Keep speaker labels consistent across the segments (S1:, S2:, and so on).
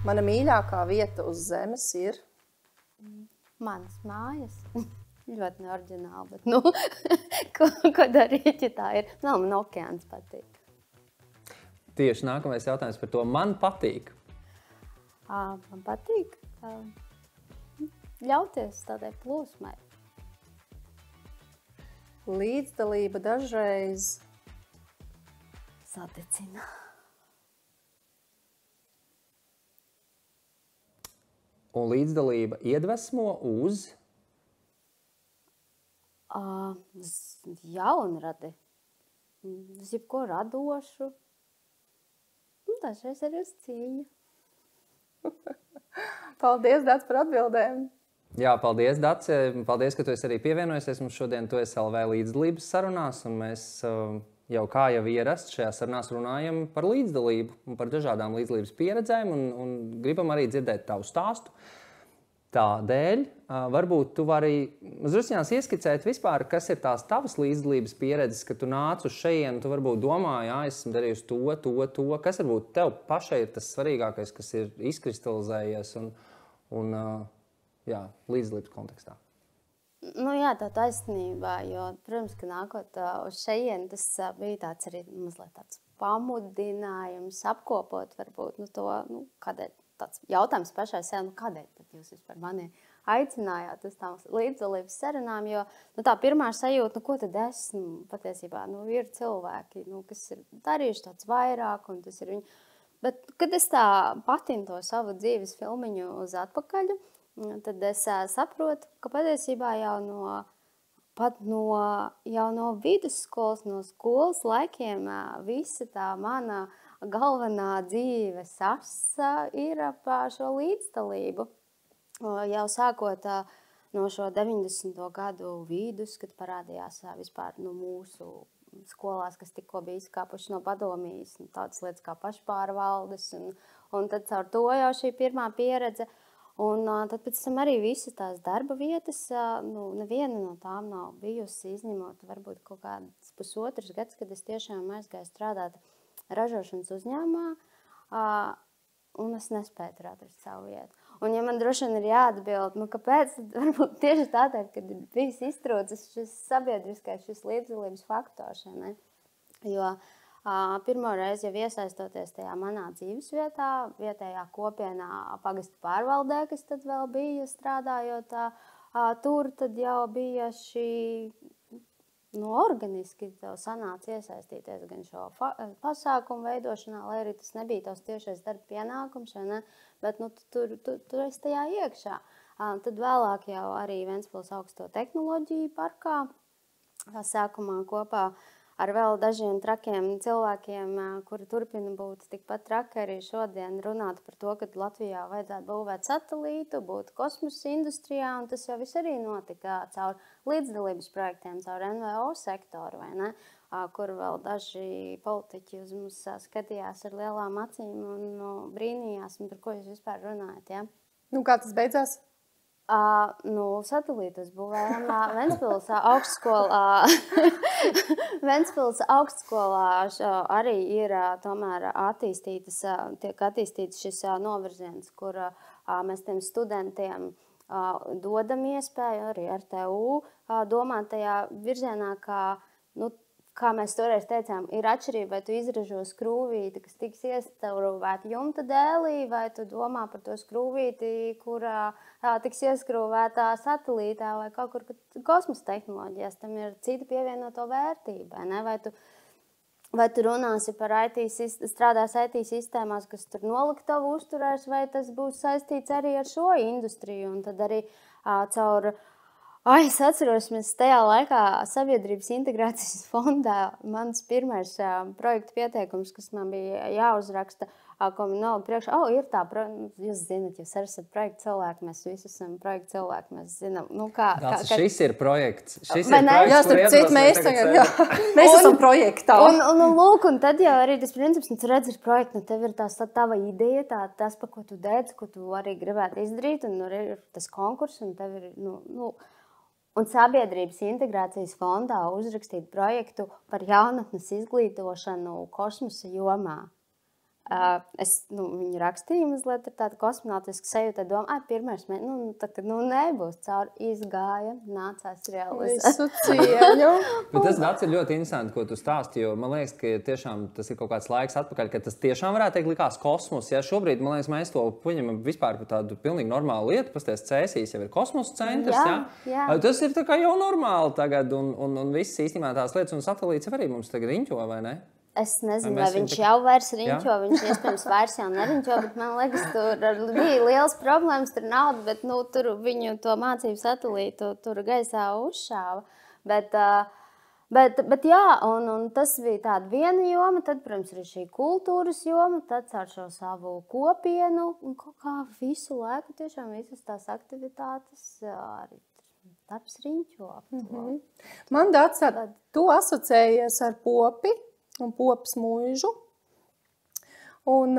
S1: Mana mīļākā vieta uz zemes ir?
S2: Manas mājas. Ļoti neoriģināli, bet ko darīt, ja tā ir? Man okeāns patīk.
S3: Tieši nākamais jautājums par to. Man patīk.
S2: Man patīk ļauties tādai plūsmai.
S1: Līdzdalība dažreiz
S2: saticina.
S3: Un līdzdalība iedvesmo uz?
S2: Jaunradi. Uz jebko radošu. Dažreiz arī uz cīņu.
S1: Paldies, Dats, par atbildēm.
S3: Jā, paldies, Dats. Paldies, ka tu esi arī pievienojusies mums šodien. Tu esi LV līdzdalības sarunās, un mēs jau kā jau ierasts šajā sarunās runājam par līdzdalību un par dažādām līdzdalības pieredzēm un gribam arī dzirdēt tavu stāstu. Tādēļ varbūt tu vari mazliet ieskicēt vispār, kas ir tās tavas līdzdalības pieredzes, kad tu nāc uz šejienu, tu varbūt domā, jā, es esmu darījusi to. Kas varbūt tev pašai ir tas svarīgākais, kas ir izkristalizējies un līdzdalības kontekstā?
S2: Jā, tā taisnība, jo, protams, ka nākot uz šejienu, tas bija tāds arī mazliet tāds pamudinājums apkopot varbūt kādēļ tāds jautājums pašai sev, kādēļ tad jūs vispār mani aicinājāt uz tām līdzdalības sarunām, jo tā pirmā sajūta, ko tad esmu patiesībā, ir cilvēki, kas ir darījuši tāds vairāk, un tas ir viņi. Bet, kad es tā patinu to savu dzīves filmiņu uz atpakaļ, tad es saprotu, ka patiesībā jau no vidusskolas, no skolas laikiem visa tā mana galvenā dzīves asa ir ap šo līdzdalību. Jau sākot no šo 90. gadu vidus, kad parādījās vispār mūsu skolās, kas tikko bija izkāpuši no padomijas, tādas lietas kā pašpārvaldes, un tad caur to jau šī pirmā pieredze. Un tad pēc tam arī visas tās darba vietas, neviena no tām nav bijusi, izņemot varbūt kaut kāds pusotrs gads, kad es tiešām aizgāju strādāt ražošanas uzņēmumā, un es nespēju tur atrast savu vietu. Un ja man droši vien ir jāatbild, kāpēc, tad varbūt tieši tādēļ, kad ir bijis iztrūcis šis sabiedriskais, šis līdzdalības faktors, ne? Jo pirmo reizi jau iesaistoties tajā manā dzīves vietā, vietējā kopienā pagasta pārvaldē, kas tad vēl bija strādājot tur, tad jau bija šī organiski tev sanāca iesaistīties gan šo pasākumu veidošanā, lai arī tas nebija tavs tiešais darba pienākums, ne? Bet tu esi tajā iekšā. Tad vēlāk jau arī Ventspils augsto tehnoloģiju parkā, sākumā kopā ar vēl dažiem trakiem cilvēkiem, kuri turpina būt tikpat traki arī šodien runāt par to, ka Latvijā vajadzētu būvēt satelītu, būt kosmosa industrijā, un tas jau viss arī notika caur līdzdalības projektiem, caur NVO sektoru, vai ne? Kur vēl daži politiķi uz mums skatījās ar lielām acīm un brīnījās, par ko jūs vispār runājat, ja?
S1: Kā tas beidzās?
S2: Satelītus būvējam Ventspils augstskolā. Ventspils augstskolā arī ir tomēr tiek attīstīts šis novirziens, kur mēs tiem studentiem dodam iespēju arī RTU domāt tajā virzienā, kā mēs toreiz teicām, ir atšķirība, vai tu izražo skrūvīti, kas tiks ieskrūvēta jumta dēlī, vai tu domā par to skrūvīti, kurā tiks ieskrūvētā satelītā vai kaut kur kosmosa tehnoloģijās. Tam ir cita pievienoto vērtība, ne? Vai tu runāsi par strādās IT sistēmās, kas tur noliktavu uzturēs, vai tas būs saistīts arī ar šo industriju, un tad arī caur... Es atceros, mēs tajā laikā Sabiedrības integrācijas fondā mans pirmais projektu pieteikums, kas man bija jāuzraksta, ko man nav priekšā. Ir tā, jūs zināt, jūs esat projekta cilvēki, mēs visi esam projekta cilvēki, mēs zinām.
S3: Šis ir projekts.
S1: Mēs esam projektā.
S2: Un tad jau arī tas princips, tu redzi ir projekts, tev ir tava ideja, tas, pa ko tu dedzi, ko tu arī gribētu izdarīt, un ir tas konkurss, un tev ir, Un Sabiedrības integrācijas fondā uzrakstīt projektu par jaunatnes izglītošanu kosmosa jomā. Viņu rakstīju mazliet ar tādu kosmonautisku sajūtu, domāju, pirmais mēnesis, tad nebūs cauri, izgāja, nācās realizēt.
S1: Visu cieņu.
S3: Bet tas dats ir ļoti interesanti, ko tu stāsti, jo man liekas, ka tiešām tas ir kaut kāds laiks atpakaļ, ka tas tiešām varētu teikt likās kosmos. Ja šobrīd, man liekas, mēs to paņemam vispār par tādu pilnīgi normālu lietu, pasties Cēsīs jau ir kosmosa centrs,
S2: jā.
S3: Tas ir tā kā jau normāli tagad, un viss īstenībā tās lietas un satelīts arī mums tagad riņķo, vai ne?
S2: Es nezinu, vai viņš jau vairs riņķo, viņš iespējams vairs jau neriņķo, bet man liekas, tur bija liels problēmas, tur nauda, bet tur viņu to mācību satelītu tur gaisā uzšāva. Bet jā, un tas bija tāda viena joma, tad, protams, arī šī kultūras joma, tad ar šo savu kopienu, un kaut kā visu laiku tiešām visas tās aktivitātes arī darbs riņķo.
S1: Man Dats, tu asociējies ar popi un popas mūžu. Un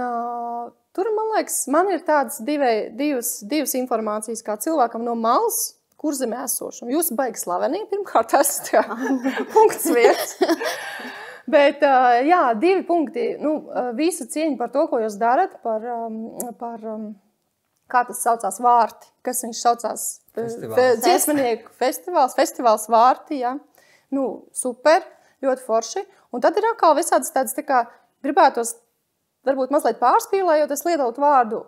S1: tur, man liekas, man ir tādas divas informācijas kā cilvēkam no malas, kur zemē esošam. Jūs baigi slavenīgi, pirmkārt, esat punkts vietas. Bet, jā, 2 punkti. Visu cieņu par to, ko jūs darat, par kā tas saucās, vārti. Kas viņš saucās? Dziesmanieku festivāls vārti, jā. Super, ļoti forši. Un tad ir atkal visādas tādas, tā kā gribētos, varbūt mazliet pārspīlējot, es lietotu vārdu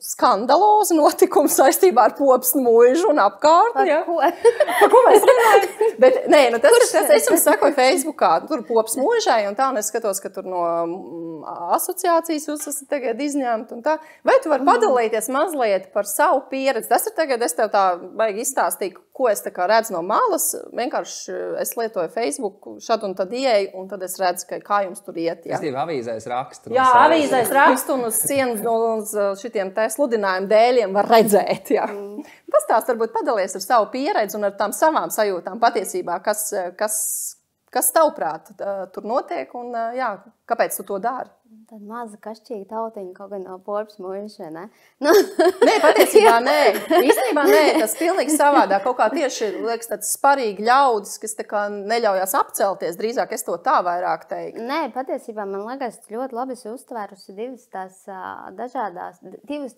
S1: skandalozi notikumi saistībā ar popas mūžu un apkārtni. Par ko mēs runājam? Bet, nē, es jums sakoju Facebookā, tur popas mūžai un tā, un es skatos, ka tur no asociācijas jūs esat tagad izņemti un tā. Vai tu vari padalīties mazliet par savu pieredzi? Tas ir tagad, es tev tā baigi izstāstīju, ko es tā kā redzu no malas. Vienkārši es lietoju Facebook, šad un tad ieeju, un tad es redzu, kā jums tur iet.
S3: Es tev avīzēs rakstu.
S1: Jā, avīzēs rakstu un uz sienas uz šitiem te sludinājumu dēļiem var redzēt. Jā. Pastāst, varbūt padalies ar savu pieredzi un ar tām savām sajūtām patiesībā, kas tavuprāt tur notiek un jā, kāpēc tu to dari?
S2: Tad maza kašķīga tautiņa kaut gan no popas mūža, ne?
S1: Nē, patiesībā nē. Īstenībā nē, tas pilnīgi savādā. Kaut kā tieši, liekas, tāds sparīgi ļaudis, kas tā kā neļaujās apcelties. Drīzāk es to tā vairāk teiktu.
S2: Nē, patiesībā man liekas ļoti labi uztvērusi divus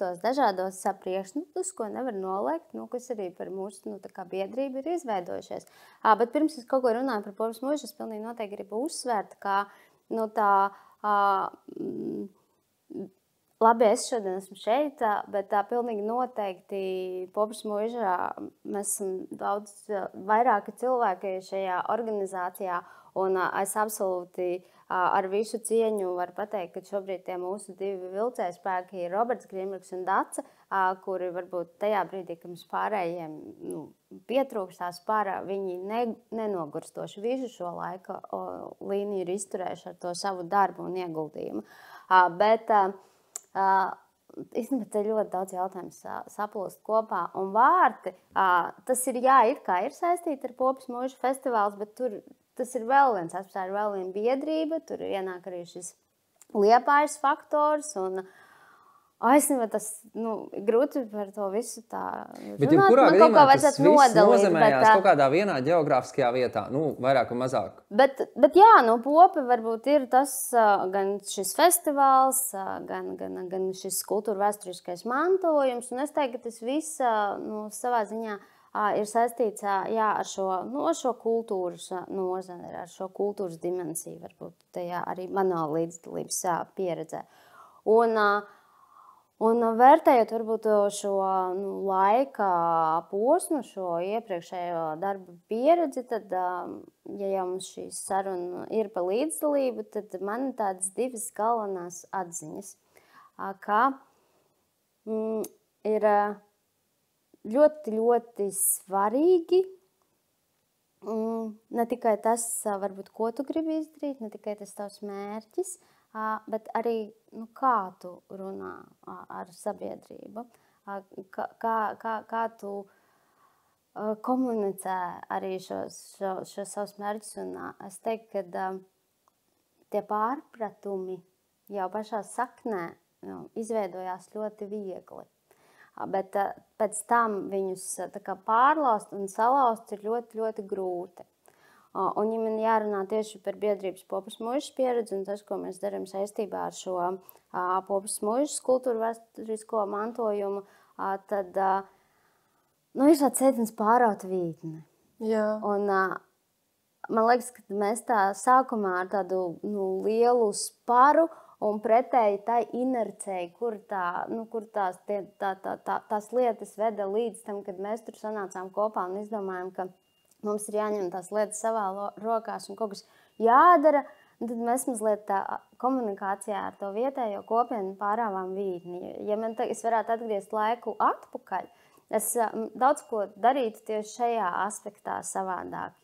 S2: tos dažādos priekšmetus, ko nevar noliegt, kas arī par mūsu tā kā biedrību ir izveidojušies. Bet pirms es kaut ko runāju par popas mūžu, es pilnīgi noteikti gribu uzsvērt, ka labi, es šodien esmu šeit, bet pilnīgi noteikti popas mūžā mēs esam daudz vairāki cilvēki šajā organizācijā, un es absolūti ar visu cieņu varu pateikt, ka šobrīd tie mūsu 2 vilcēju spēki ir Roberts Grimbergs un Dace, kuri varbūt tajā brīdī, kad mums pārējiem pietrūkstās pārā, viņi nenogurstoši visu šo laika līniju ir izturējuši ar to savu darbu un ieguldījumu. Bet īstenībā te ļoti daudz jautājums saplūst kopā. Un vārti, tas ir ir saistīti ar popas mūžu festivāls, bet tas ir vēl viens aspekts, vēl viena biedrība, tur ienāk arī šis Liepājas faktors un aizsnībā tas, grūti par to visu tā runāt.
S3: Bet jebkurā gadījumā tas viss nozemējās kaut kādā vienā ģeogrāfiskajā vietā, vairāk un mazāk.
S2: Bet jā, popa varbūt ir tas gan šis festivāls, gan šis kultūra vēsturiskais mantojums, un es teiktu, ka tas viss savā ziņā ir saistīts ar šo kultūras nozari, ar šo kultūras dimensiju, varbūt tajā arī manā līdzdalības pieredzē. Un vērtējot varbūt šo laika posmu, šo iepriekšējo darbu pieredzi, tad, ja jau mums šī saruna ir par līdzdalību, tad man ir tādas 2 galvenās atziņas, ka ir ļoti, ļoti svarīgi ne tikai tas, varbūt, ko tu gribi izdarīt, ne tikai tas tavs mērķis, bet arī kā tu runā ar sabiedrību, kā tu komunicē arī šos savus mērķus. Un es teiktu, ka tie pārpratumi jau pašā saknē izveidojās ļoti viegli. Bet pēc tam viņus tā kā pārlaust un salauzt ir ļoti, ļoti grūti. Un, ja man jārunā tieši par biedrības Popes mūžas pieredzi un tas, ko mēs darām saistībā ar šo Popes mūžas kultūru vēsturisko mantojumu, tad ir tāds ceļš pārauta vītne.
S1: Jā.
S2: Un man liekas, ka mēs tā sākumā ar tādu lielu sparu un pretēji tai inercei, kur tās lietas veda līdz tam, kad mēs tur sanācām kopā un izdomājām, ka mums ir jāņem tās lietas savā rokās un kaut kas jādara. Un tad mēs mazliet tā komunikācijā ar to vietējo kopienu pārāvām vītni. Ja es varētu atgriezt laiku atpakaļ, es daudz ko darītu tieši šajā aspektā savādāk.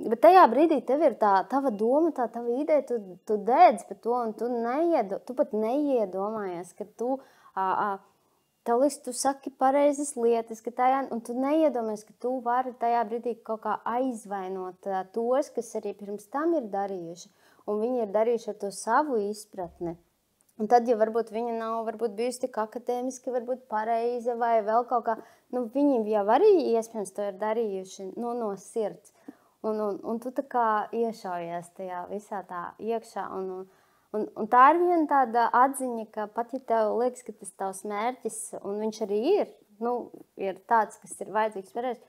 S2: Bet tajā brīdī tev ir tā tava doma, tā tava ideja, tu dēdz par to, un tu pat neiedomājies, ka tev liekas, tu saki pareizas lietas, un tu neiedomājies, ka tu vari tajā brīdī kaut kā aizvainot tos, kas arī pirms tam ir darījuši. Un viņi ir darījuši ar to savu izpratni. Un tad, ja varbūt viņa nav bijusi tik akadēmiski, varbūt pareiza vai vēl kaut kā, viņi jau arī iespējams to ir darījuši no sirds. Un tu tā kā iešaujies tajā visā tā iekšā. Un tā ir viena tāda atziņa, ka pat ja tev liekas, ka tas tavs mērķis, un viņš arī ir tāds, kas ir vajadzīgs pareizi,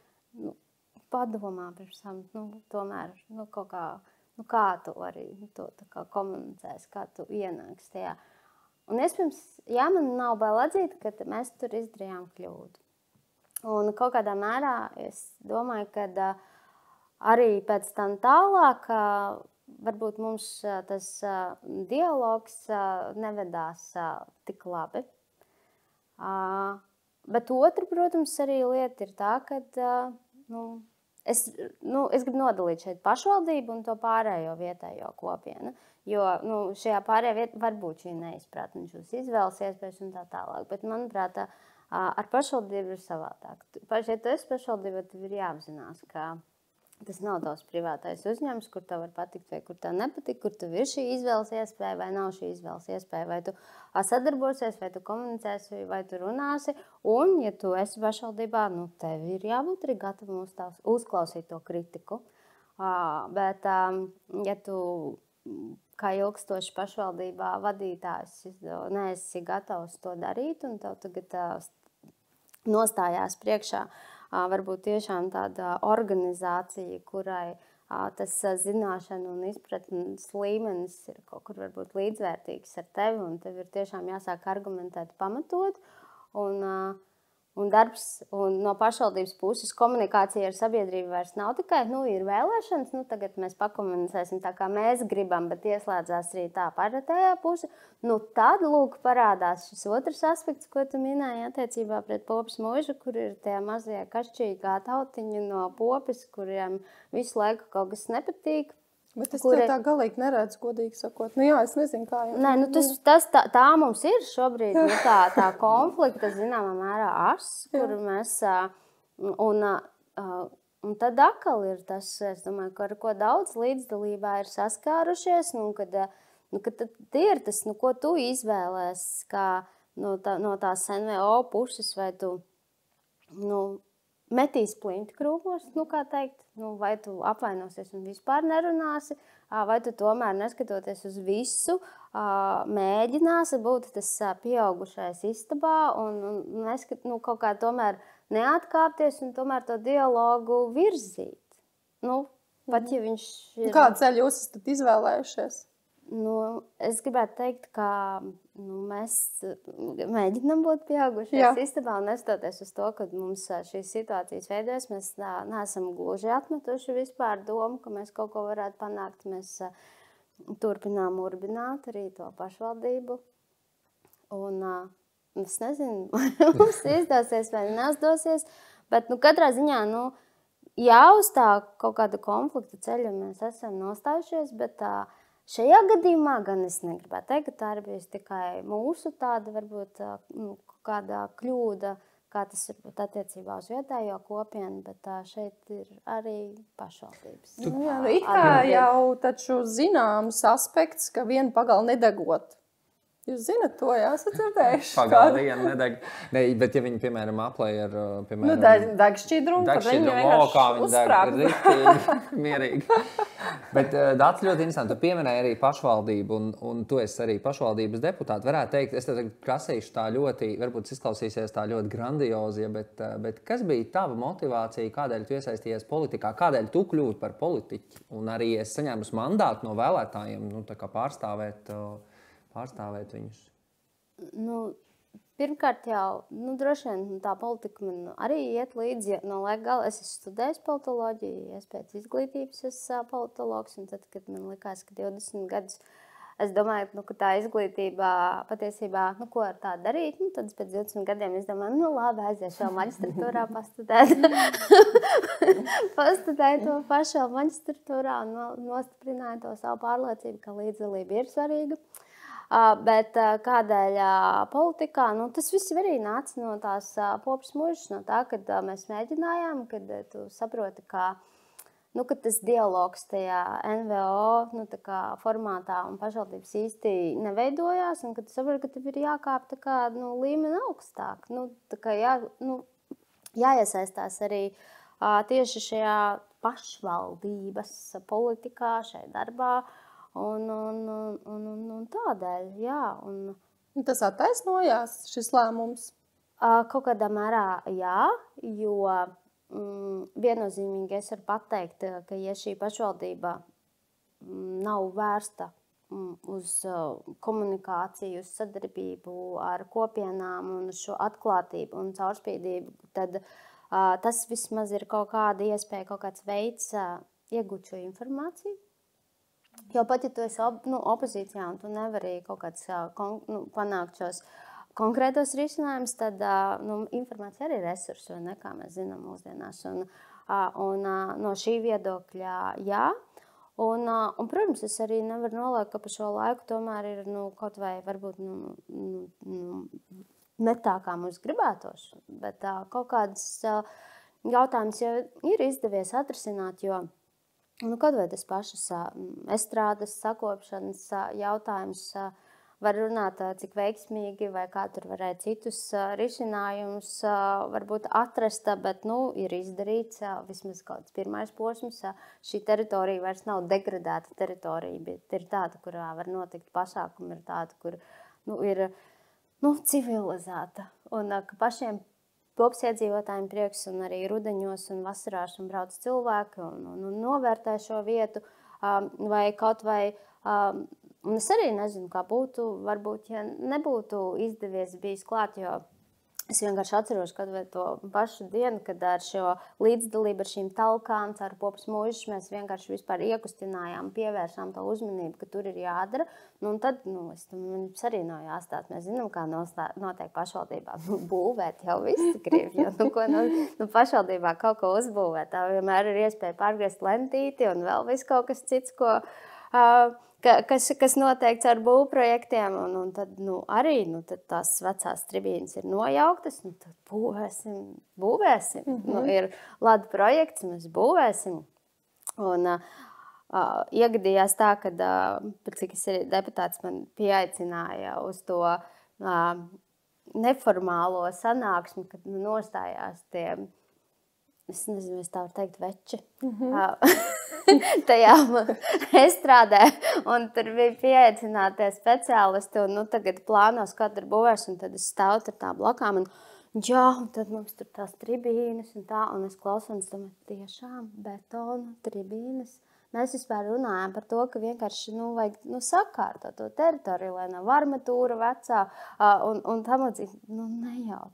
S2: padomā pirms tam, tomēr, kaut kā, kā tu arī to tā kā komunicēsi, kā tu ienāks tajā. Un iespējams, man nav bail atzīt, ka mēs tur izdarījām kļūdu. Un kaut kādā mērā es domāju, ka arī pēc tam tālāk, varbūt mums tas dialogs nevedās tik labi. Bet otra, protams, arī lieta ir tā, ka es gribu nodalīt šeit pašvaldību un to pārējo vietējo kopienu. Jo šajā pārējā vietā var būt šī neizpratne, šīs izvēles iespējas un tā tālāk. Bet, manuprāt, ar pašvaldību ir savādāk. Ja tu esi pašvaldība, tev ir jāapzinās, ka tas nav tavs privātais uzņēmums, kur tev var patikt vai kur tev nepatik, kur tev ir šī izvēles iespēja vai nav šī izvēles iespēja, vai tu sadarbosies, vai tu komunicēsi, vai tu runāsi. Un, ja tu esi pašvaldībā, tev ir jābūt arī gatavam uzklausīt to kritiku. Bet, ja tu kā ilgstoši pašvaldībā vadītājs neesi gatavs to darīt un tev tagad nostājās priekšā varbūt tiešām tāda organizācija, kurai tas zināšana un izpratnes līmenis ir kaut kur varbūt līdzvērtīgs ar tevi, un tev ir tiešām jāsāk argumentēt pamatot, un darbs, un no pašvaldības puses komunikācija ar sabiedrību vairs nav tikai, ir vēlēšanas, tagad mēs pakomunicēsim tā, kā mēs gribam, bet ieslēdzās arī tā pārētējā puse. Tad, lūk, parādās šis otrs aspekts, ko tu minēji attiecībā pret Popes mūžu, kur ir tie mazie kašķīgā tautiņi no Popes, kuriem visu laiku kaut kas nepatīk.
S1: Bet es to tā galīgi neredzu, godīgi sakot. Es nezinu, kā jau.
S2: Nē, tā mums ir šobrīd tā konflikta, zināmā mērā kuru mēs, un tad atkal ir tas, es domāju, ka ar ko daudz līdzdalībā ir saskārušies, kad ir tas, ko tu izvēlēs, kā no tās NVO puses, vai tu, metīs plinti krūmos, kā teikt, vai tu apvainosies un vispār nerunāsi, vai tu tomēr, neskatoties uz visu, mēģināsi būt tas pieaugušais istabā un kaut kā tomēr neatkāpties un tomēr to dialogu virzīt. Pat ja viņš ir...
S1: Kādu ceļu jūs esat izvēlējušies?
S2: Es gribētu teikt, ka mēs mēģinām būt pieaugušies istabā un neskatoties uz to, ka mums šīs situācijas veidojas, mēs neesam gluži atmetuši vispār domu, ka mēs kaut ko varētu panākt. Mēs turpinām urbināt arī to pašvaldību. Un es nezinu, vai mums izdosies vai neizdosies, bet katrā ziņā, uz tā kaut kāda konflikta ceļa mēs esam nostājušies, bet šajā gadījumā gan es negribētu teikt, ka tā ir bijusi tikai mūsu tāda varbūt kāda kļūda, kā tas ir attiecībā uz vietējo kopienu, bet šeit ir arī pašvaldības.
S1: It kā jau taču zināms aspekts, ka vienu pagalu nedegot. Jūs zinat to, jā, esat dzirdējuši?
S3: Pagādienu nedeg. Ne, bet ja viņi, piemēram, aplēj ar, piemēram...
S1: Deg šķidrumu, tad viņi
S3: kā viņi
S1: uzsprāg.
S3: deg riktīgi, mierīgi. Bet Dācis ļoti interesanti. Tu pieminēji arī pašvaldību, un tu esi arī pašvaldības deputāti. Varētu teikt, es te prasīšu tā ļoti, varbūt izklausīsies tā ļoti grandiozi, bet kas bija tava motivācija, kādēļ tu iesaistījies politikā, kādēļ tu kļūti par politiķi? Un arī es saņēmu mandātu no vēlētājiem, nu, tā kā pārstāvēt viņus?
S2: Nu, pirmkārt jau, droši vien tā politika man arī iet līdzi. No laika gala es esmu studējis politoloģiju, es pēc izglītības esmu politologs, un tad, kad man likās, ka 20 gadus, es domāju, ka tā izglītība patiesībā, ko ar tā darīt, tad pēc 20 gadiem es domāju, labi, aiziešu vēl maģistratūrā pastudēt to pašu vēl maģistratūrā un nostiprināju to savu pārliecību, ka līdzdalība ir svarīga. Bet kādēļ politikā, tas viss arī nāca no tās popes mūžas, no tā, kad mēs mēģinājām, kad tu saproti, ka tas dialogs tajā NVO formātā un pašvaldības īsti neveidojās, un kad tu saproti, ka tev ir jākāp līmeni augstāk. Jāiesaistās arī tieši šajā pašvaldības politikā, šajā darbā. Un tādēļ, jā.
S1: Tas attaisnojās, šis lēmums?
S2: Kaut kādā mērā jā, jo viennozīmīgi es varu pateikt, ka ja šī pašvaldība nav vērsta uz komunikāciju, uz sadarbību ar kopienām un uz šo atklātību un caurspīdību, tad tas vismaz ir kaut kāda iespēja, kaut kāds veids iegūt šo informāciju. Jo pat, ja tu esi opozīcijā un tu nevari kaut kāds panākt šos konkrētos risinājumus, tad informācija arī ir resurss, vai ne, kā mēs zinām mūsdienās. Un no šī viedokļa, jā. Un, protams, es arī nevaru noliekt, ka pa šo laiku tomēr ir kaut vai varbūt ne tā, kā mums gribētos. Bet kaut kādas jautājumas jau ir izdevies atrisināt, jo kaut vai tas pašas estrādes sakopšanas jautājums var runāt, cik veiksmīgi vai kā tur varēja citus risinājumus varbūt atrast, bet ir izdarīts vismaz kaut kāds pirmais posms. Šī teritorija vairs nav degradēta teritorija, bet ir tāda, kurā var notikt pasākumi, ir tāda, kur ir civilizēta. Un ka pašiem Popas iedzīvotājiem prieks un arī rudeņos un vasarās un brauc cilvēki un novērtē šo vietu. Vai kaut vai, un es arī nezinu, kā būtu, varbūt, ja nebūtu izdevies bijis klāt, jo es vienkārši atceros, kad vai to pašu dienu, kad ar šo līdzdalību ar šīm talkām, ar Popas mūžas, mēs vienkārši vispār iekustinājām, pievērsām to uzmanību, ka tur ir jādara. Un tad, mums arī nav jāstāst. Mēs zinām, kā notiek pašvaldībā. Būvēt jau visi grib, jo pašvaldībā kaut ko uzbūvēt. Tā vienmēr ir iespēja pārgriezt lentīti un vēl viss kaut kas cits, kas noteikts ar būvprojektiem, un tad arī tad tās vecās tribīnes ir nojauktas, tad būvēsim. Ir lada projekts, mēs būvēsim. Un iegadījās tā, kad, cik es arī deputāts man pieaicināja uz to neformālo sanāksmi, kad nostājās tie, es nezinu, es tā varu teikt, veči. Tajā estrādē, un tur bija pieaicinātie speciālisti, un tagad plānos, kā tur būvēs, un tad es stāvu tur tā blakām, un tad mums tur tās tribīnes un tā, un es klausos, un es domāju, tiešām betona tribīnes. Mēs vispār runājām par to, ka vienkārši vajag sakārtot to teritoriju, lai nav armatūra vecā, un tam līdzīgi, ne jau.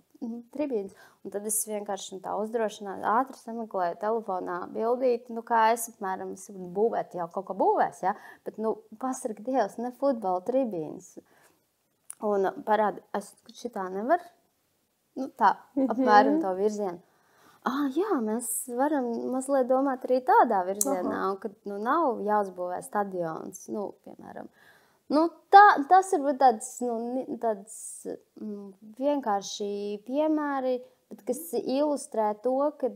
S2: Tribīnes. Un tad es vienkārši tā uzdrošināju, ātri sameklēju telefonā bildīti, kā es apmēram būvēt, jau kaut ko būvēs, ja? Bet, pasargi Dievs, ne futbola tribīnes. Un parādi, es šitā nevar, tā, apmēram to virzienu. Jā, mēs varam mazliet domāt arī tādā virzienā, un kad, nav jāuzbūvē stadions, piemēram. Tas ir tāds vienkārši piemēri, bet kas ilustrē to, kad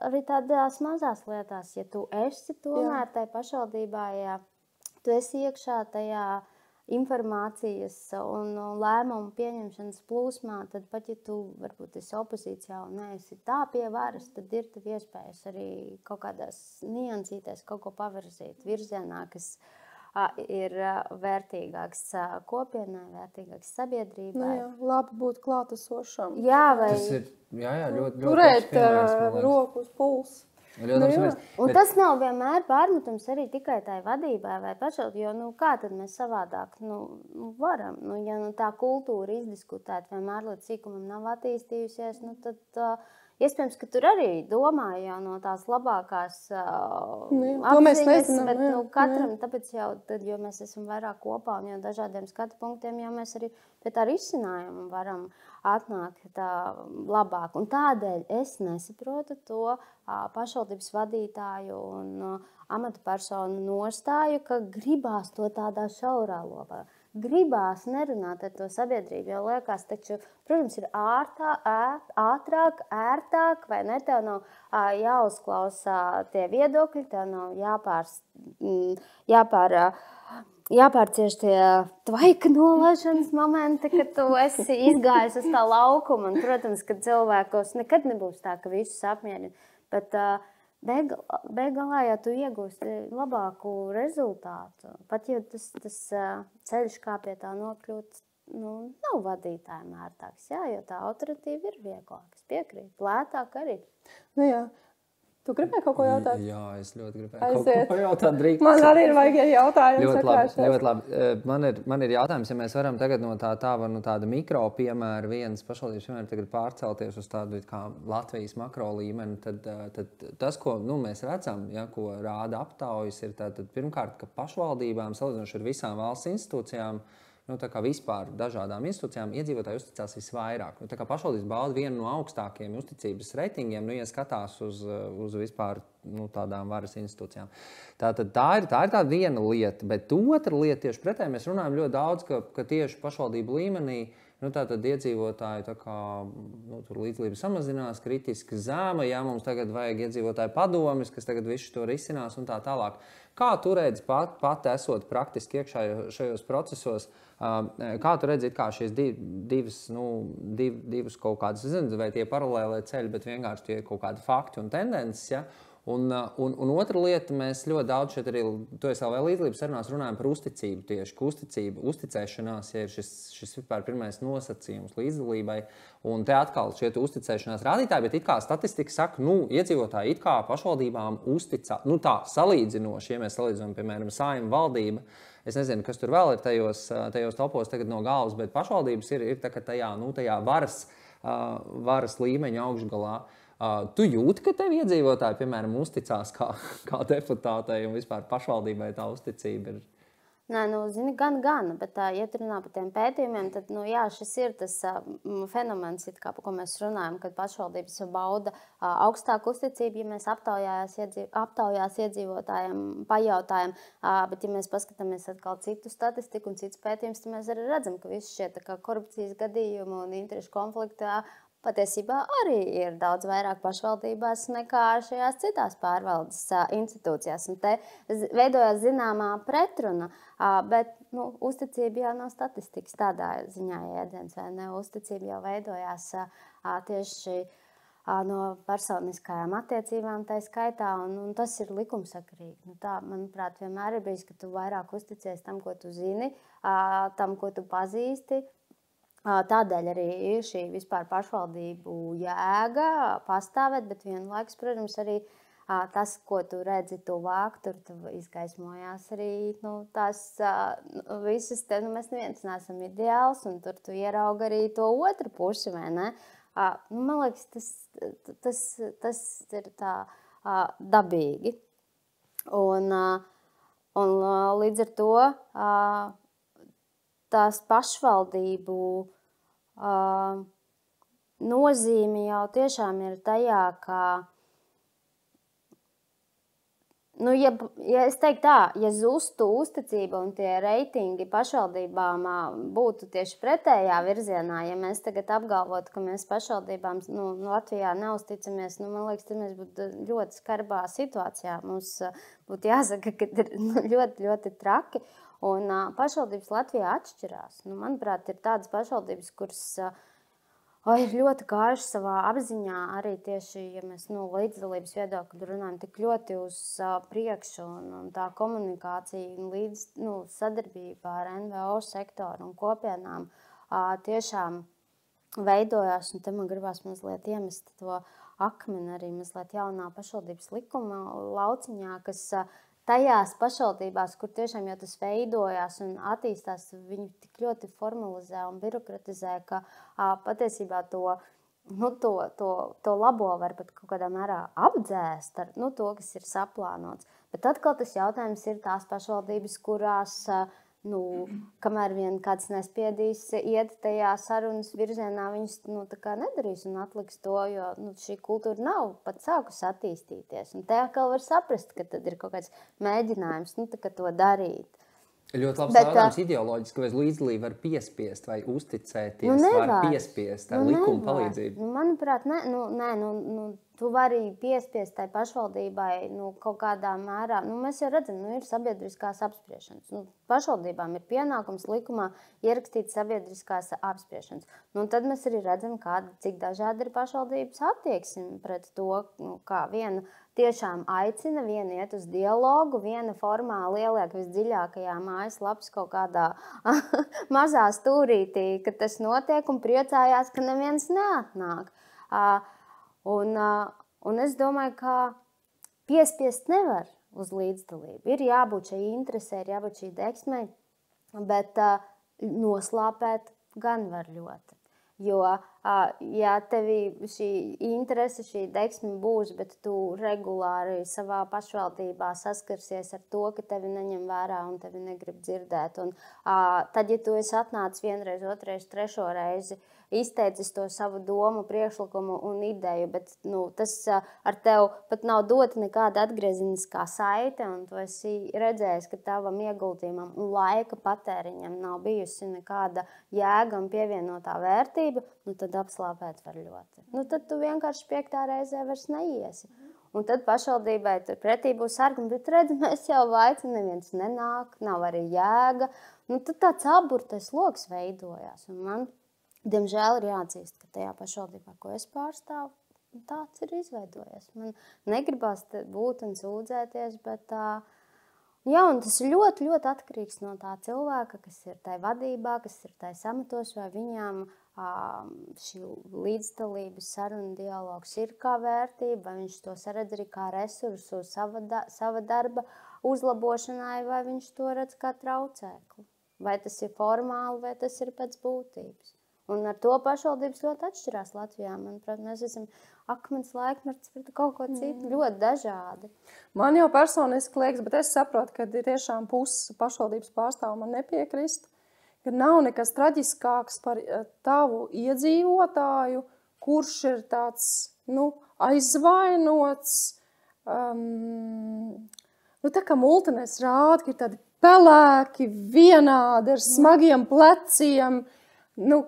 S2: arī tādās mazās lietās, ja tu esi tomēr tajā pašvaldībā, ja tu esi iekšā tajā informācijas un lēmumu pieņemšanas plūsmā, tad pat, ja tu varbūt esi opozīcijā un neesi tā pie varas, tad ir tev iespējas arī kaut kādās niansītēs kaut ko pavirzīt virzienā, kas ir vērtīgāks kopienai, vērtīgāks sabiedrībai.
S1: Nu jā, labi būt klātesošam.
S2: Jā, vai...
S3: Tas ir, jā, ļoti
S1: turēt
S3: piemērs, man liekas.
S1: roku uz pulsa.
S2: Un tas nav vienmēr pārmetums arī tikai tai vadībai vai pašvaldībai, jo kā tad mēs savādāk varam? Ja tā kultūra izdiskutēt vienmēr līdz sīkumam nav attīstījusies, tad iespējams, ka tur arī domā jau no tās labākās apziņas, bet katram, tāpēc jau, tad, jo mēs esam vairāk kopā un jau dažādiem skatu punktiem, jau mēs arī pie tā risinājumu varam atnākt labāk. Un tādēļ es nesaprotu to pašvaldības vadītāju un amatpersonu nostāju, ka gribās to tādā šaurā lopā. Gribās nerunāt ar to sabiedrību, jo liekas, taču, protams, ir ātrāk, ērtāk, vai ne? Tev nav jāuzklausa tie viedokļi, tev nav jāpārcieš tie tvaika nolaišanas momenti, kad tu esi izgājis uz tā laukuma. Un, protams, ka cilvēkos nekad nebūs tā, ka visus apmierina. Bet beigās, ja tu iegūsti labāku rezultātu, pat ja tas ceļš, kā pie tā nokļūt, nav vadītājiem ērtāks, jo tā autoritīva ir vieglāks, piekrīt, lētāk arī.
S1: Nu jā. Tu gribēji kaut ko jautāt?
S3: Jā, es ļoti gribēju kaut ko jautāt. Drīkst.
S1: Man arī ir vajag jautājums.
S3: Ļoti labi. Man ir jautājums, ja mēs varam tagad no tāda mikro piemēra, vienas pašvaldības piemēra tagad pārcelties uz tādu kā Latvijas makro līmeni, tad tas, ko mēs redzam, ko rāda aptaujas, ir tātad pirmkārt, ka pašvaldībām, salīdzinoši ar visām valsts institūcijām, tā kā vispār dažādām institūcijām iedzīvotāji uzticās visvairāk. Tā kā pašvaldības bauda vienu no augstākajiem uzticības reitingiem, ja skatās uz vispār tādām varas institūcijām. Tātad tā ir tā viena lieta, bet otra lieta tieši pretēji mēs runājam ļoti daudz, ka tieši pašvaldību līmenī tātad iedzīvotāji tur līdzdalība samazinās, kritiski zema, mums tagad vajag iedzīvotāju padomis, kas tagad visu to risinās un tā tālāk. Kā tu redzi pat esot praktiski iekšā šajos procesos, kā tu redzi kā šīs divas kaut kādas, es nezinu, vai tie paralēlē ceļi, bet vienkārši tie kaut kādi fakti un tendences, ja? Un otra lieta, mēs ļoti daudz šeit arī, to es vēl līdzdalības sarunās runājam par uzticību tieši, ka uzticēšanās, ja ir šis vispār pirmais nosacījums līdzdalībai, un te atkal šie uzticēšanās rādītāji, bet it kā statistika saka, iedzīvotāji it kā pašvaldībām uzticā, tā salīdzinoši, ja mēs salīdzinām, piemēram, Saeima, valdība, es nezinu, kas tur vēl ir tajos topos tagad no galvas, bet pašvaldības ir tajā varas līmeņa augšgalā. Tu jūti, ka tev iedzīvotāji, piemēram, uzticās kā deputātei un vispār pašvaldībai tā uzticība ir?
S2: Nē, zini, gan, bet, ja tu runā par tiem pētījumiem, tad, šis ir tas fenomens, par ko mēs runājam, kad pašvaldības bauda augstāku uzticību, ja mēs aptaujās iedzīvotājiem pajautājam, bet, ja mēs paskatāmies atkal citu statistiku un citus pētījumus, tad mēs arī redzam, ka visi šie korupcijas gadījumi un interešu konfliktā patiesībā arī ir daudz vairāk pašvaldībās nekā šajās citās pārvaldes institūcijās. Un te veidojās zināmā pretruna, bet uzticība jau nav statistikas tādā ziņā jēdziens, vai ne? Uzticība jau veidojās tieši no personiskajām attiecībām tā skaitā, un tas ir likumsakarīgi. Tā, manuprāt, vienmēr ir bijis, ka tu vairāk uzticies tam, ko tu zini, tam, ko tu pazīsti. Tādēļ arī ir šī vispār pašvaldību jēga pastāvēt, bet vienlaikus, protams, arī tas, ko tu redzi tuvāk, tur izgaismojās arī tās visas, mēs neviens neesam ideāls, un tur tu ieraugi arī to otru pusi, vai ne? Man liekas, tas ir tā dabīgi. Un līdz ar to tās pašvaldību nozīme jau tiešām ir tajā, ka Nu, ja es teiktu tā, ja zustu uzticība un tie reitingi pašvaldībām būtu tieši pretējā virzienā, ja mēs tagad apgalvotu, ka mēs pašvaldībām Latvijā neusticamies, man liekas, tad mēs būtu ļoti skarbā situācijā. Mums būtu jāsaka, ka ir ļoti, ļoti traki. Un pašvaldības Latvijā atšķirās. Manuprāt, ir tādas pašvaldības, kuras ir ļoti gājuši savā apziņā arī tieši, ja mēs līdzdalības viedokļu runājam, tik ļoti uz priekšu un tā komunikācija un sadarbībā ar NVO sektoru un kopienām tiešām veidojās. Un te man gribās mazliet iemest to akmeni arī mazliet jaunā pašvaldības likuma lauciņā, kas tajās pašvaldībās, kur tiešām jau tas veidojās un attīstās, viņi tik ļoti formalizē un birokratizē, ka patiesībā to labo var pat kaut kādā mērā apdzēst ar to, kas ir saplānots. Bet atkal tas jautājums ir tās pašvaldības, kurās kamēr vien kāds nespiedīs iet tajā sarunas virzienā, viņas tā kā nedarīs un atliks to, jo šī kultūra nav pat sākus attīstīties. Un te atkal var saprast, ka tad ir kaut kāds mēģinājums to darīt.
S3: Ļoti labs jautājums ideoloģiski, vai līdzdalību var piespiest vai uzticēties, var piespiest ar likuma palīdzību?
S2: Manuprāt, tu vari piespiest tai pašvaldībai kaut kādā mērā. Mēs jau redzam, ir sabiedriskās apspriešanas. Pašvaldībām ir pienākums likumā ierakstīt sabiedriskās apspriešanas. Tad mēs arī redzam, cik dažādi ir pašvaldības attieksme pret to, kā viena tiešām aicina, viena iet uz dialogu, viena formāli ieliek visdziļākajā mājaslapas kaut kādā mazā stūrītī, ka tas notiek un priecājās, ka neviens neatnāk. Un es domāju, ka piespiest nevar uz līdzdalību. Ir jābūt šai interesē, ir jābūt šī deksmei, bet noslāpēt gan var ļoti. Jo, ja tevi šī interese, šī deksme būs, bet tu regulāri savā pašvaldībā saskarsies ar to, ka tevi neņem vērā un tevi negrib dzirdēt. Un tad, ja tu esi atnācis vienreiz, otrais, trešo reizi, izteicis to savu domu, priekšlikumu un ideju, bet tas ar tev pat nav dota nekāda atgriezeniskā saite, un tu esi redzējis, ka tavam ieguldījumam un laika patēriņam nav bijusi nekāda jēga un pievienotā vērtība, tad apslāpēt var ļoti. Tad tu vienkārši 5. reizē vairs neiesi. Un tad pašvaldībai tur pretī būs argumenti, bet redz, mēs jau aicinu, neviens nenāk, nav arī jēga. Tad tāds aburtais loks veidojās. Un man, diemžēl, ir jāatzīst, ka tajā pašvaldībā, ko es pārstāvu, tāds ir izveidojies. Man negribas būt un sūdzēties, bet un tas ir ļoti, ļoti atkarīgs no tā cilvēka, kas ir tai vadībā, kas ir tai samatos, vai viņām šī līdzdalības saruna dialogs ir kā vērtība, vai viņš to saredz arī kā resursu sava darba uzlabošanai, vai viņš to redz kā traucēkli. Vai tas ir formāli, vai tas ir pēc būtības. Un ar to pašvaldības ļoti atšķirās Latvijā. Manuprāt, mēs esam akmens laikmets pret kaut ko citu, ļoti dažādi.
S1: Man jau personiski liekas, bet es saprotu, ka ir tiešām puses pašvaldības pārstāvu man nepiekrist, ka nav nekas traģiskāks par tavu iedzīvotāju, kurš ir tāds, aizvainots. Tā kā multinēs rāda, ka ir tādi pelēki, vienādi, ar smagiem pleciem,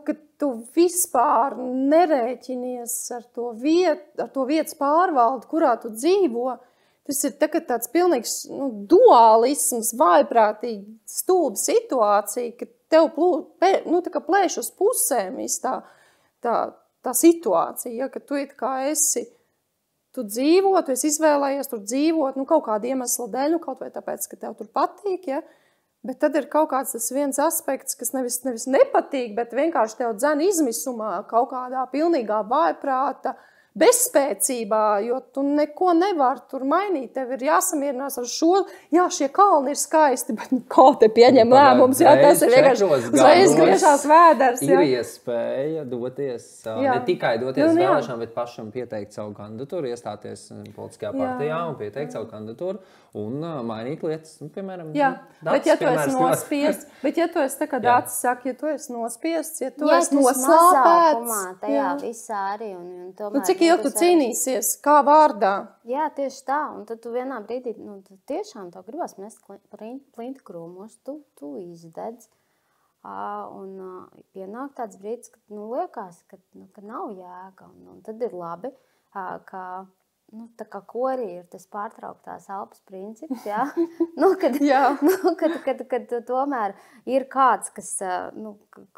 S1: ka tu vispār nerēķinies ar to vietas pārvaldi, kurā tu dzīvo. Tas ir tāds pilnīgs duālisms, vājprātīgi stulba situācija, ka tev plēš uz pusēm tā situācija, ja, ka tu it kā tu dzīvo, tu esi izvēlējies tur dzīvot, kaut kāda iemesla dēļ, kaut vai tāpēc, ka tev tur patīk, ja. Bet tad ir kaut kāds tas viens aspekts, kas nevis nepatīk, bet vienkārši tev dzen izmisumā kaut kādā pilnīgā vājprāta bezspēcībā, jo tu neko nevar tur mainīt. Tev ir jāsamierinās ar šo, jā, šie kalni ir skaisti, bet kā te pieņem lēmums, jā, tas ir vienkārši uzreiz griežās vēders.
S3: Ir iespēja doties, ne tikai doties vēlēšanām, bet pašam pieteikt savu kandidatūru, iestāties politiskajā partijā un pieteikt savu kandidatūru un mainīt lietas, piemēram,
S1: bet ja tu esi nospiests, bet ja tu esi tā kā Dācis saka, ja tu esi nospiests, ja tu esi noslāpēts,
S2: tajā visā arī un tomēr.
S1: Cik lielu tu cīnīsies, kā vārdā.
S2: Jā, tieši tā. Un tad tu vienā brīdī, tu tiešām to gribas mest plinta krūmos, tu izdedz. Un pienāk tāds brīdis, kad liekas, ka nav jēga. Un tad ir labi, ka tā kā korī ir tas pārtrauktās elpas princips, jā? Kad tomēr ir kāds, kas,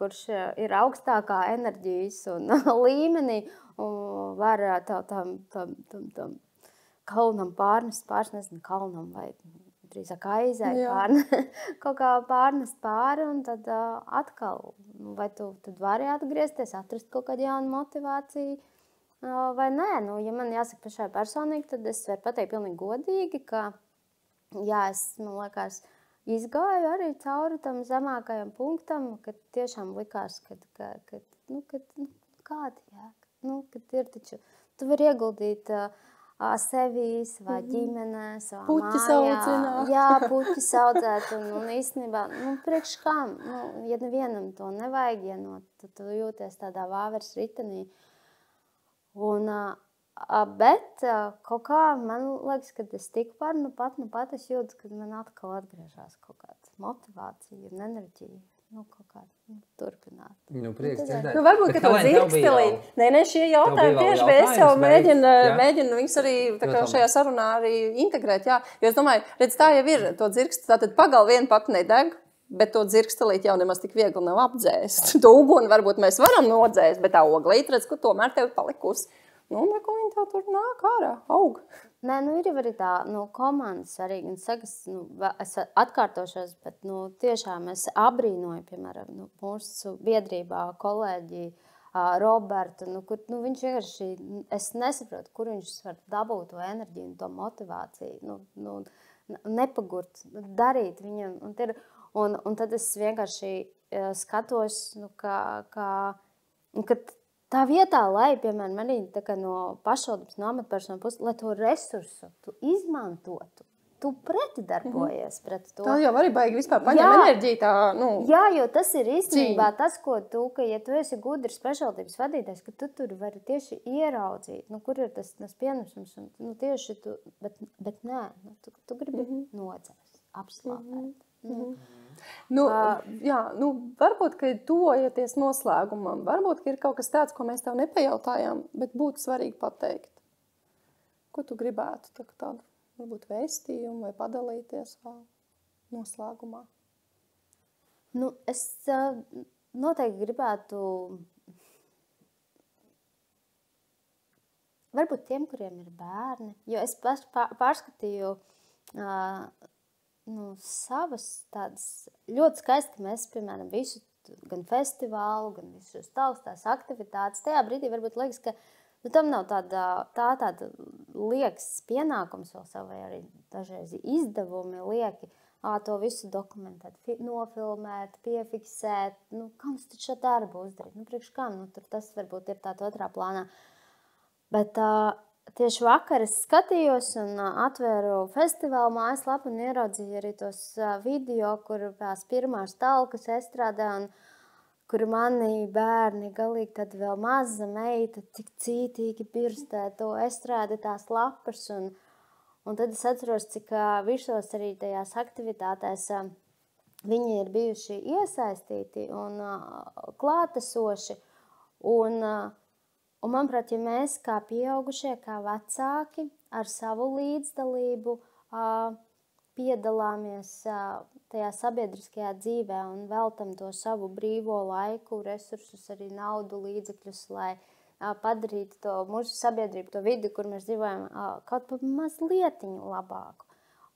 S2: kurš ir augstākā enerģijas un līmenī un var tam kalnam pārnest, nezinu, kalnam vai drīzāk aizēt kaut kā pārnest pāri un tad atkal, vai tu tad vari atgriezties, atrast kaut kādu jaunu motivāciju, vai nē, ja man jāsaka pašai personīgi, tad es varu pateikt pilnīgi godīgi, ka, jā, es, man liekas, izgāju arī cauri tam zemākajam punktam, kad tiešām likās, kāda jēga, kad ir taču, tu vari ieguldīt sevi, savā ģimenē, savā
S1: puķis
S2: mājā.
S1: audzināt.
S2: Jā, puķis audzēt, un īstenībā, priekš kam, ja nevienam to nevajag, ja tu jūties tādā vāveres ritenī. Bet kaut kā man liekas, kad es tiku par, pat es jūtu, ka man atkal atgriežās kaut kāda motivācija un enerģija. Kaut kā turpināt.
S3: Prieks dzirdēt.
S1: Varbūt, ka to dzirkstelī. Nē, šie jautājumi tieši, bet es jau mēģinu viņus arī šajā sarunā arī integrēt. Jā. Jo es domāju, redz, tā jau ir to dzirksti, tātad pagal vienu pat nedeg, bet to dzirkstelīt jau nemaz tik viegli nav apdzēst. To uguni varbūt mēs varam nodzēst, bet tā oglīt, redz, ka tomēr tev palikusi. Ko viņi tā tur nāk ārā, aug.
S2: Nē, ir jau arī tā komandas arī, gan sakas, es atkārtošos, bet tiešām es abrīnoju, piemēram, mūsu biedrībā kolēģi Robertu, kur viņš vienkārši, es nesaprotu, kur viņš var dabūt to enerģiju un to motivāciju, nepagurt, darīt viņam, un tad es vienkārši skatos, ka tā vietā, lai, piemēram, arī no pašvaldības, no amatpersonu puses, lai to resursu tu izmantotu, tu pretidarbojies pret to.
S1: Tā jau arī baigi vispār paņem enerģiju tā,
S2: Jā, jo tas ir īstenībā tas, ko ka ja tu esi gudrs pašvaldības vadītājs, ka tu tur vari tieši ieraudzīt, kur ir tas pienesums, un tieši tu, bet nē, tu gribi nodzēst, apslāpēt.
S1: Varbūt, ka tuvojaties noslēgumam, varbūt, ka ir kaut kas tāds, ko mēs tev nepajautājām, bet būtu svarīgi pateikt. Ko tu gribētu tādu, varbūt vēstījumu vai padalīties vēl noslēgumā?
S2: Es noteikti gribētu varbūt tiem, kuriem ir bērni, jo es pārskatīju savas tādas ļoti skaisti, ka mēs, piemēram, visu gan festivālu, gan visus taustās aktivitātes, tajā brīdī varbūt liekas, ka tam nav tāda liekas pienākums vēl savu, vai arī dažreiz izdevumi lieki, to visu dokumentēt, nofilmēt, piefiksēt, kam tu šo darbu uzdarīt, priekš kam, tur tas varbūt ir tāda otrā plānā, bet tieši vakar es skatījos un atvēru festivālu mājaslapu un ieraudzīju arī tos video, kur tās pirmās talkas estrādē un kur mani bērni galīgi tad vēl maza meita tik cītīgi pirstē to estrādi tās lapas un tad es atceros, cik visos arī tajās aktivitātēs viņi ir bijuši iesaistīti un klātesoši un manuprāt, ja mēs kā pieaugušie, kā vecāki ar savu līdzdalību piedalāmies tajā sabiedriskajā dzīvē un veltam to savu brīvo laiku, resursus, arī naudu, līdzekļus, lai padarītu to mūsu sabiedrību, to vidi, kur mēs dzīvojam, kaut pa mazlietiņu labāku.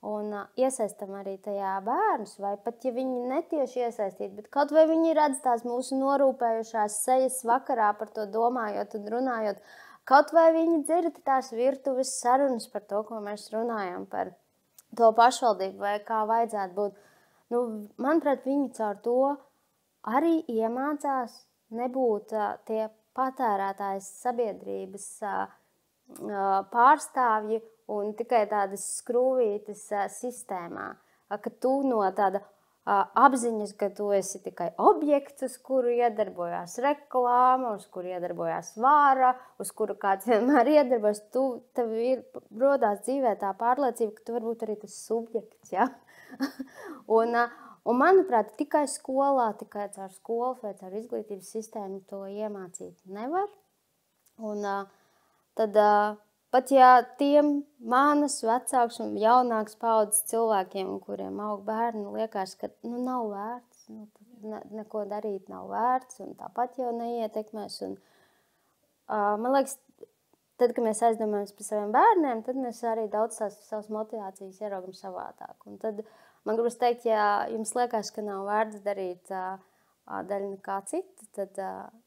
S2: Un iesaistam arī tajā bērnus, vai pat, ja viņi netieši iesaistīti, bet kaut vai viņi redz tās mūsu norūpējušās sejas vakarā par to domājot un runājot, kaut vai viņi dzird tās virtuves sarunas par to, ko mēs runājam, par to pašvaldību vai kā vajadzētu būt. Manuprāt, viņi caur to arī iemācās nebūt tie patērētājas sabiedrības pārstāvji un tikai tādas skrūvītes sistēmā, ka tu no tāda apziņas, ka tu esi tikai objekts, uz kuru iedarbojās reklāma, uz kuru iedarbojās vāra, uz kuru kāds vienmēr iedarbojas. Tev rodās dzīvē tā pārliecība, ka tu varbūt arī tas subjekts. Ja? un, manuprāt, tikai skolā, tikai caur skolu vai caur izglītības sistēmu to iemācīt nevar. Un tad... Pat ja tiem manas vecāks un jaunāks paudzes cilvēkiem, kuriem aug bērni, liekas, ka nav vērts, neko darīt nav vērts, un tāpat jau neietekmēs. Un, man liekas, tad, kad mēs aizdomājamies par saviem bērniem, tad mēs arī daudz savas motivācijas ieraugam savādāk. Un tad man gribas teikt, ja jums liekas, ka nav vērts darīt daļu nekā citu, tad...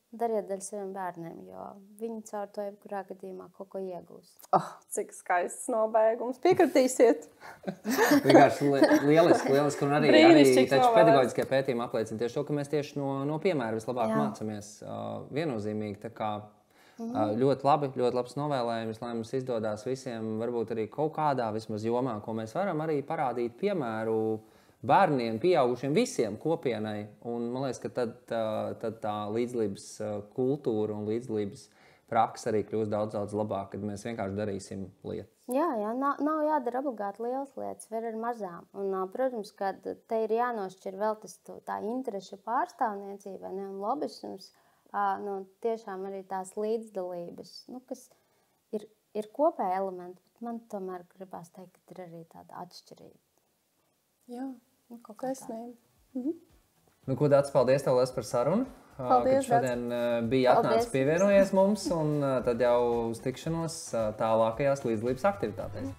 S2: dariet daļu saviem bērniem, jo viņi caur to jebkurā gadījumā kaut ko iegūs.
S1: Cik skaists nobeigums. Piekritīsiet?
S3: Vienkārši lieliski. Un arī taču pedagoģiskie pētījumi apliecina tieši to, ka mēs tieši no piemēra vislabāk mācāmies viennozīmīgi. Tā kā ļoti labs novēlējums, lai mums izdodās visiem varbūt arī kaut kādā vismaz jomā, ko mēs varam arī parādīt piemēru bērniem, pieaugušiem, visiem kopienai. Un man liekas, ka tad tā līdzdalības kultūra un līdzdalības praksa arī kļūs daudz labāk, kad mēs vienkārši darīsim lietas.
S2: Jā, nav jādara obligāti lielas lietas, var ar mazām. Un, protams, ka te ir jānošķir vēl tā interešu pārstāvniecība, un lobisms, tiešām arī tās līdzdalības, kas ir kopēja elementi, bet man tomēr gribās teikt, ka ir arī tāda atšķirība.
S1: Jā. Taisnība.
S3: Ko Dācis, paldies tev par sarunu.
S1: Paldies,
S3: kad šodien bija atnācis pievienojies mums, un tad jau uz tikšanos tālākajās līdzdalības aktivitātēs.